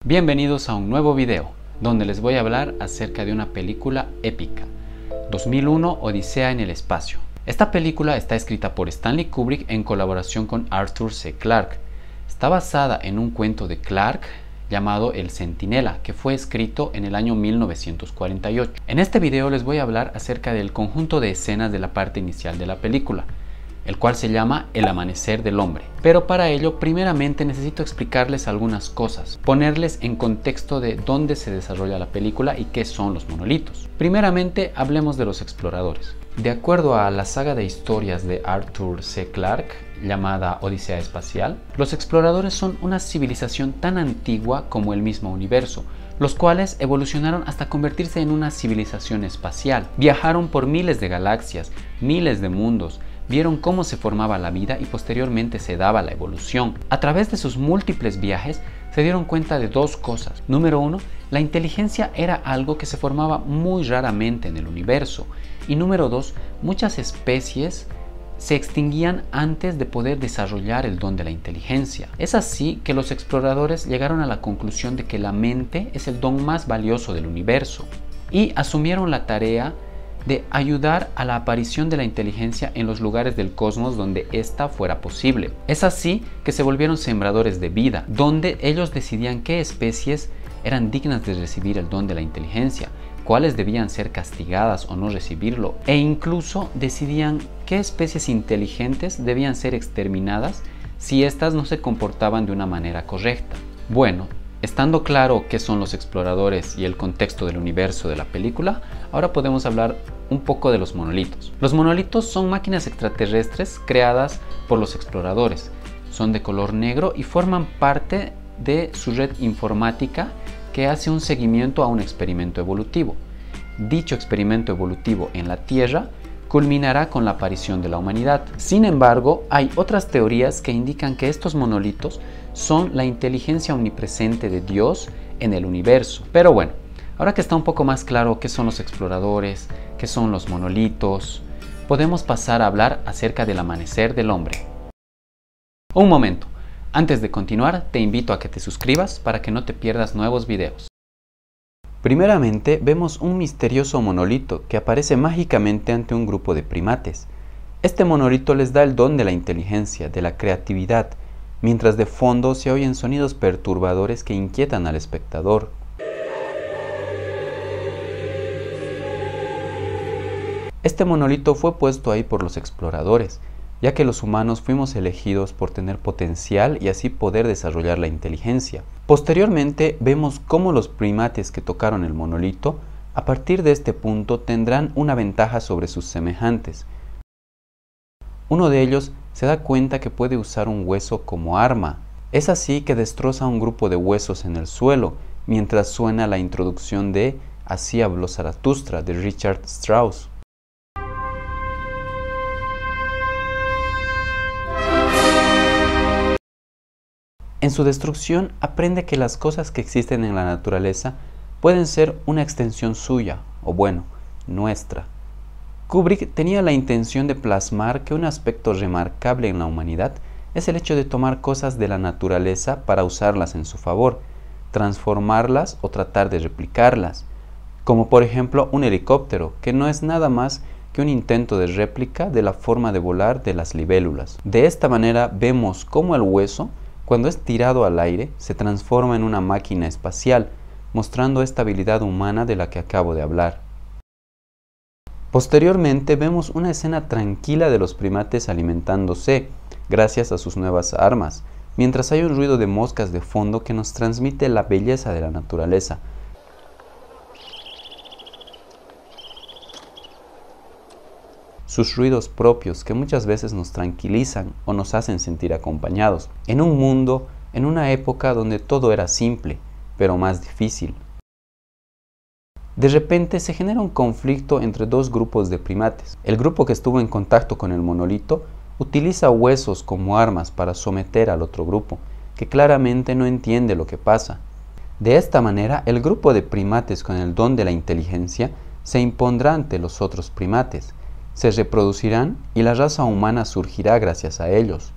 Bienvenidos a un nuevo video, donde les voy a hablar acerca de una película épica, 2001 Odisea en el espacio. Esta película está escrita por Stanley Kubrick en colaboración con Arthur C. Clarke. Está basada en un cuento de Clarke llamado El Centinela, que fue escrito en el año 1948. En este video les voy a hablar acerca del conjunto de escenas de la parte inicial de la película, el cual se llama El amanecer del hombre. Pero para ello, primeramente necesito explicarles algunas cosas, ponerles en contexto de dónde se desarrolla la película y qué son los monolitos. Primeramente, hablemos de los exploradores. De acuerdo a la saga de historias de Arthur C. Clarke, llamada Odisea Espacial, los exploradores son una civilización tan antigua como el mismo universo, los cuales evolucionaron hasta convertirse en una civilización espacial. Viajaron por miles de galaxias, miles de mundos, vieron cómo se formaba la vida y posteriormente se daba la evolución. A través de sus múltiples viajes se dieron cuenta de dos cosas. Número uno, la inteligencia era algo que se formaba muy raramente en el universo. Y número dos, muchas especies se extinguían antes de poder desarrollar el don de la inteligencia. Es así que los exploradores llegaron a la conclusión de que la mente es el don más valioso del universo y asumieron la tarea de ayudar a la aparición de la inteligencia en los lugares del cosmos donde ésta fuera posible. Es así que se volvieron sembradores de vida, donde ellos decidían qué especies eran dignas de recibir el don de la inteligencia, cuáles debían ser castigadas o no recibirlo, e incluso decidían qué especies inteligentes debían ser exterminadas si éstas no se comportaban de una manera correcta. Bueno, estando claro qué son los exploradores y el contexto del universo de la película, ahora podemos hablar un poco de los monolitos. Los monolitos son máquinas extraterrestres creadas por los exploradores. Son de color negro y forman parte de su red informática que hace un seguimiento a un experimento evolutivo. Dicho experimento evolutivo en la Tierra culminará con la aparición de la humanidad. Sin embargo, hay otras teorías que indican que estos monolitos son la inteligencia omnipresente de Dios en el universo. Pero bueno, ahora que está un poco más claro qué son los exploradores, qué son los monolitos, podemos pasar a hablar acerca del amanecer del hombre. Un momento, antes de continuar te invito a que te suscribas para que no te pierdas nuevos videos. Primeramente vemos un misterioso monolito que aparece mágicamente ante un grupo de primates. Este monolito les da el don de la inteligencia, de la creatividad, mientras de fondo se oyen sonidos perturbadores que inquietan al espectador. Este monolito fue puesto ahí por los exploradores, ya que los humanos fuimos elegidos por tener potencial y así poder desarrollar la inteligencia. Posteriormente vemos cómo los primates que tocaron el monolito, a partir de este punto tendrán una ventaja sobre sus semejantes. Uno de ellos se da cuenta que puede usar un hueso como arma. Es así que destroza un grupo de huesos en el suelo, mientras suena la introducción de Así habló Zaratustra de Richard Strauss. En su destrucción aprende que las cosas que existen en la naturaleza pueden ser una extensión suya, o bueno, nuestra. Kubrick tenía la intención de plasmar que un aspecto remarcable en la humanidad es el hecho de tomar cosas de la naturaleza para usarlas en su favor, transformarlas o tratar de replicarlas, como por ejemplo un helicóptero, que no es nada más que un intento de réplica de la forma de volar de las libélulas. De esta manera vemos cómo el hueso, cuando es tirado al aire, se transforma en una máquina espacial, mostrando esta habilidad humana de la que acabo de hablar. Posteriormente vemos una escena tranquila de los primates alimentándose, gracias a sus nuevas armas, mientras hay un ruido de moscas de fondo que nos transmite la belleza de la naturaleza. Sus ruidos propios que muchas veces nos tranquilizan o nos hacen sentir acompañados, en un mundo, en una época donde todo era simple, pero más difícil. De repente se genera un conflicto entre dos grupos de primates. El grupo que estuvo en contacto con el monolito utiliza huesos como armas para someter al otro grupo, que claramente no entiende lo que pasa. De esta manera, el grupo de primates con el don de la inteligencia se impondrá ante los otros primates, se reproducirán y la raza humana surgirá gracias a ellos.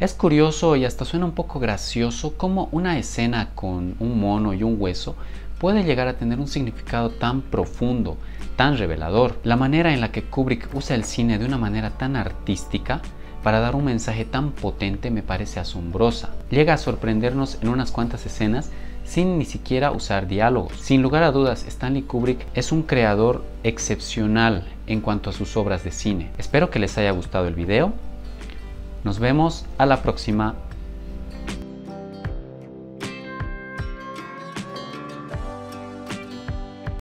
Es curioso y hasta suena un poco gracioso cómo una escena con un mono y un hueso puede llegar a tener un significado tan profundo, tan revelador. La manera en la que Kubrick usa el cine de una manera tan artística para dar un mensaje tan potente me parece asombrosa. Llega a sorprendernos en unas cuantas escenas sin ni siquiera usar diálogos. Sin lugar a dudas, Stanley Kubrick es un creador excepcional en cuanto a sus obras de cine. Espero que les haya gustado el video. Nos vemos a la próxima.